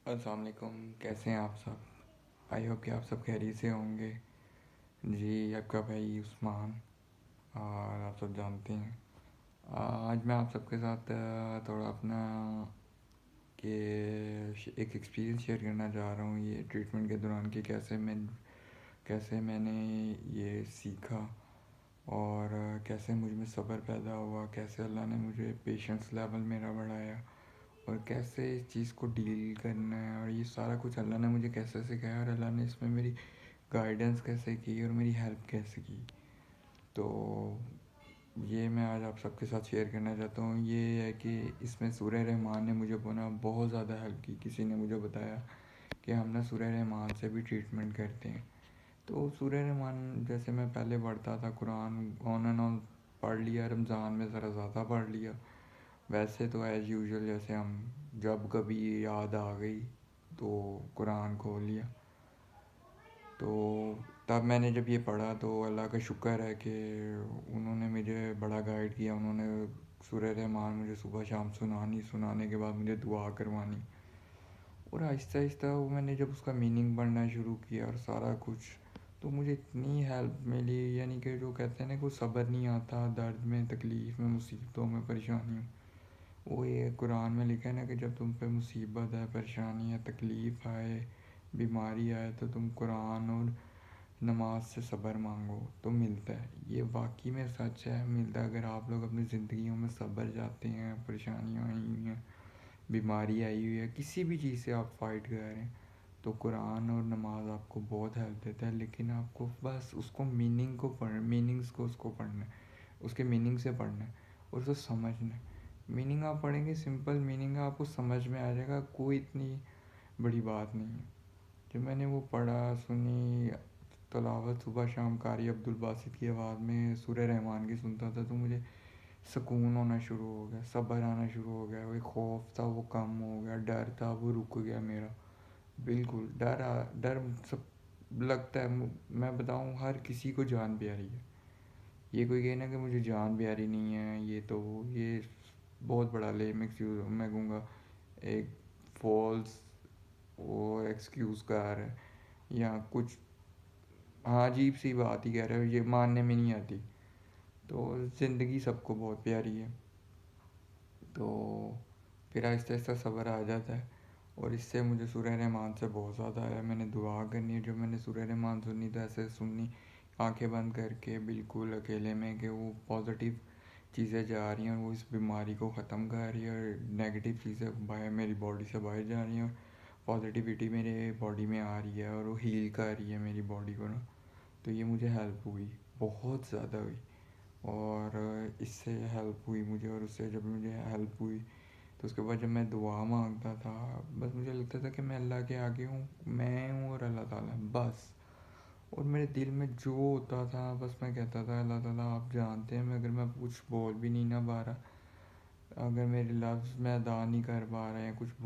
السلام علیکم، کیسے ہیں آپ سب؟ آئی ہوپ کہ آپ سب خیریت سے ہوں گے۔ جی، آپ کا بھائی عثمان، اور آپ سب جانتے ہیں آج میں آپ سب کے ساتھ تھوڑا اپنا کہ ایک ایکسپیرینس شیئر کرنا چاہ رہا ہوں یہ ٹریٹمنٹ کے دوران کہ کیسے میں نے یہ سیکھا، اور کیسے مجھ میں صبر پیدا ہوا، کیسے اللہ نے مجھے پیشنس لیول میرا بڑھایا، اور کیسے اس چیز کو ڈیل کرنا ہے، اور یہ سارا کچھ اللہ نے مجھے کیسے سکھایا، اور اللہ نے اس میں میری گائیڈنس کیسے کی اور میری ہیلپ کیسے کی۔ تو یہ میں آج آپ سب کے ساتھ شیئر کرنا چاہتا ہوں۔ یہ ہے کہ اس میں سورہ رحمان نے مجھے بہت زیادہ ہیلپ کی۔ کسی نے مجھے بتایا کہ ہم نا سورہ رحمان سے بھی ٹریٹمنٹ کرتے ہیں۔ تو سورہ رحمان جیسے میں پہلے پڑھتا تھا، قرآن آن اینڈ آن پڑھ لیا، رمضان میں ذرا زیادہ پڑھ لیا، ویسے تو ایز یوزول جیسے ہم جب کبھی یاد آ گئی تو قرآن کھول لیا۔ تو تب میں نے جب یہ پڑھا تو اللہ کا شکر ہے کہ انہوں نے مجھے بڑا گائیڈ کیا۔ انہوں نے سورہ رحمان مجھے صبح شام سنانے کے بعد مجھے دعا کروانی، اور آہستہ آہستہ میں نے جب اس کا میننگ پڑھنا شروع کیا اور سارا کچھ، تو مجھے اتنی ہیلپ ملی، یعنی کہ جو کہتے ہیں نا کوئی صبر نہیں آتا درد میں، تکلیف میں، مصیبتوں میں، پریشانیوں، وہ یہ قرآن میں لکھا ہے نا کہ جب تم پہ مصیبت ہے، پریشانی ہے، تکلیف آئے، بیماری آئے، تو تم قرآن اور نماز سے صبر مانگو تو ملتا ہے۔ یہ واقعی میں سچ ہے، ملتا ہے۔ اگر آپ لوگ اپنی زندگیوں میں صبر چاہتے ہیں، پریشانیاں آئی ہوئی ہیں، بیماری آئی ہوئی ہے، کسی بھی چیز سے آپ فائٹ کر رہے ہیں، تو قرآن اور نماز آپ کو بہت ہیلپ دیتا ہے۔ لیکن آپ کو بس اس کو میننگز کو اس کو پڑھنا ہے، اس کے میننگ سے پڑھنا ہے اور اسے سمجھنا ہے۔ میننگ آپ پڑھیں گے، سمپل میننگ آپ کو سمجھ میں آ جائے گا، کوئی اتنی بڑی بات نہیں ہے۔ جب میں نے وہ پڑھا، سنی، تلاوت صبح شام قاری عبدالباسط کی آواز میں سورہ رحمان کی سنتا تھا، تو مجھے سکون ہونا شروع ہو گیا، صبر آنا شروع ہو گیا، وہ خوف تھا وہ کم ہو گیا، ڈر تھا وہ رک گیا میرا۔ بالکل ڈر سب لگتا ہے، میں بتاؤں ہر کسی کو جان پیاری ہے۔ یہ کوئی کہنا کہ مجھے جان پیاری نہیں ہے، یہ بہت بڑا لیمکس میں کہوں گا ایک فالس وہ ایکسکیوز کار ہے، یا کچھ عجیب سی بات ہی کہہ رہے ہو، یہ ماننے میں نہیں آتی۔ تو زندگی سب کو بہت پیاری ہے، تو پھر آہستہ آہستہ صبر آ جاتا ہے، اور اس سے مجھے سورہ رحمان سے بہت زیادہ آیا۔ میں نے دعا کرنی ہے، جو میں نے سورہ رحمان سنی تو ایسے سننی آنکھیں بند کر کے بالکل اکیلے میں، کہ وہ پازیٹیو چیزیں جا رہی ہیں اور وہ اس بیماری کو ختم کر رہی ہے، اور نگیٹیو چیزیں باہر میری باڈی سے باہر جا رہی ہیں، اور پازیٹیوٹی میرے باڈی میں آ رہی ہے، اور وہ ہیل کر رہی ہے میری باڈی کو نا۔ تو یہ مجھے ہیلپ ہوئی، بہت زیادہ ہوئی، اور اس سے ہیلپ ہوئی مجھے، اور اس سے جب مجھے ہیلپ ہوئی تو اس کے بعد جب میں دعا مانگتا تھا، بس مجھے لگتا تھا کہ میں اللہ کے آگے ہوں، میں ہوں اور اللہ تعالیٰ بس، اور میرے دل میں جو ہوتا تھا بس میں کہتا تھا اللہ تعالیٰ آپ جانتے ہیں، اگر میں کچھ بول بھی نہیں نہ پا رہا، اگر میرے لفظ میں ادا نہیں کر پا رہے ہیں، کچھ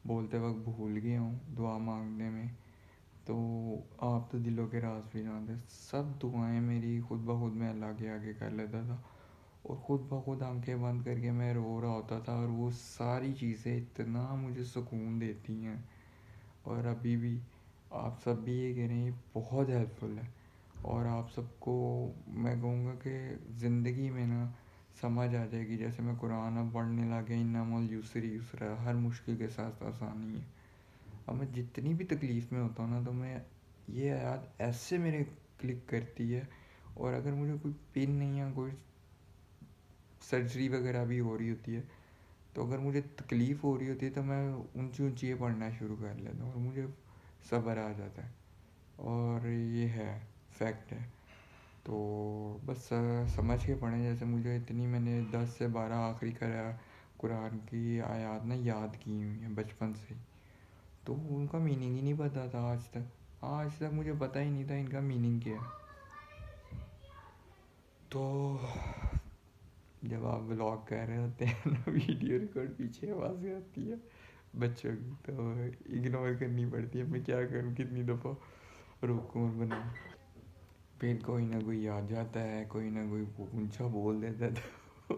بولتے وقت بھول گیا ہوں دعا مانگنے میں، تو آپ تو دلوں کے راز بھی جانتے، سب دعائیں میری خود بخود میں اللہ کے آگے کر لیتا تھا، اور خود بخود آنکھیں بند کر کے میں رو رہا ہوتا تھا، اور وہ ساری چیزیں اتنا مجھے سکون دیتی ہیں، اور ابھی بھی آپ سب بھی یہ کہہ رہے ہیں، بہت ہیلپ فل ہے۔ اور آپ سب کو میں کہوں گا کہ زندگی میں نا سمجھ آ جائے گی، جیسے میں قرآن اب پڑھنے لگا، انما العسر یسرا، ہر مشکل کے ساتھ آسانی ہے۔ اب میں جتنی بھی تکلیف میں ہوتا ہوں نا، تو میں یہ آیات ایسے میرے کلک کرتی ہے، اور اگر مجھے کوئی پن نہیں ہے، کوئی سرجری وغیرہ بھی ہو رہی ہوتی ہے، تو اگر مجھے تکلیف ہو رہی ہوتی ہے تو میں اونچی اونچی پڑھنا شروع کر لیتا ہوں، اور مجھے صبر آ جاتا ہے، اور یہ ہے فیکٹ ہے۔ تو بس سمجھ کے پڑھیں، جیسے مجھے اتنی میں نے 10 سے 12 آخری قرآن کی آیات نا یاد کی ہوئی ہیں بچپن سے، تو ان کا میننگ ہی نہیں پتہ تھا آج تک مجھے پتہ ہی نہیں تھا ان کا میننگ کیا ہے۔ تو جب آپ ولاگ کر رہے ہوتے ہیں نا، ویڈیو ریکارڈ پیچھے آوازیں آتی ہے بچوں کی، تو اگنور کرنی پڑتی ہے، میں کیا کروں، کتنی دفعہ روکوں اور بناؤں، پھر کوئی نہ کوئی آ جاتا ہے، کوئی نہ کوئی اونچا بول دیتا ہے، تو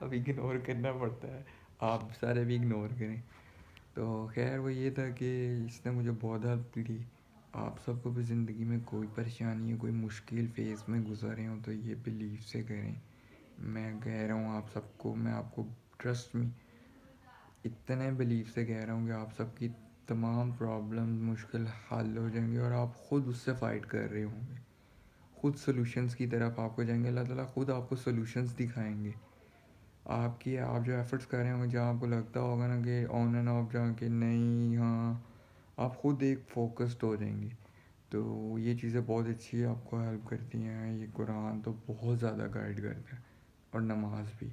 اب اگنور کرنا پڑتا ہے، آپ سارے بھی اگنور کریں۔ تو خیر وہ یہ تھا کہ اس نے مجھے بہت ہیلپ کی. آپ سب کو بھی زندگی میں کوئی پریشانی ہے، کوئی مشکل فیز میں گزر رہے ہوں تو یہ بلیو سے کریں. میں کہہ رہا ہوں آپ سب کو، میں آپ کو ٹرسٹ می اتنے بلیو سے کہہ رہا ہوں کہ آپ سب کی تمام پرابلم مشکل حل ہو جائیں گے اور آپ خود اس سے فائٹ کر رہے ہوں گے، خود سلوشنز کی طرف آپ کو جائیں گے. اللہ تعالیٰ خود آپ کو سلوشنز دکھائیں گے. آپ جو ایفرٹس کر رہے ہوں گے، جہاں آپ کو لگتا ہوگا نا کہ آن اینڈ آف جہاں کہ نہیں، ہاں آپ خود ایک فوکسڈ ہو جائیں گے. تو یہ چیزیں بہت اچھی ہے، آپ کو ہیلپ کرتی ہیں. یہ قرآن تو بہت زیادہ گائیڈ کرتا ہے، اور نماز بھی.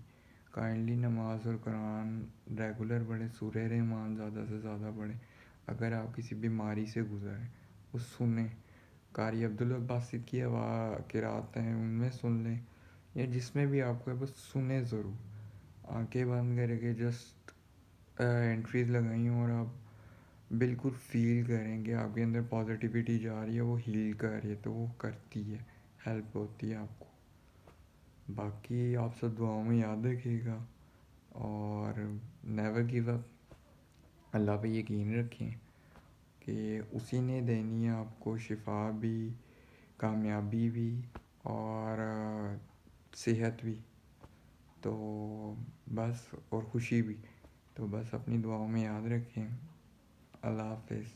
کائنڈلی نماز اور قرآن ریگولر پڑھیں، سورہ رحمان زیادہ سے زیادہ پڑھیں. اگر آپ کسی بیماری سے گزریں وہ سنیں، قاری عبدالباسط کی قرأت ہیں ان میں سن لیں، یا جس میں بھی آپ کو ہے بس سنیں ضرور. آنکھیں بند کر کے جسٹ انٹریز لگائیں اور آپ بالکل فیل کریں کہ آپ کے اندر پازیٹیوٹی جا رہی ہے، وہ ہیل کر رہی ہے. تو وہ کرتی ہے، ہیلپ ہوتی ہے آپ کو. باقی آپ سب دعاؤں میں یاد رکھیے گا اور نیور گیو اپ. اللہ پہ یقین رکھیں کہ اسی نے دینی ہے آپ کو شفا بھی، کامیابی بھی، اور صحت بھی. تو بس اور خوشی بھی. تو بس اپنی دعاؤں میں یاد رکھیں. اللہ حافظ.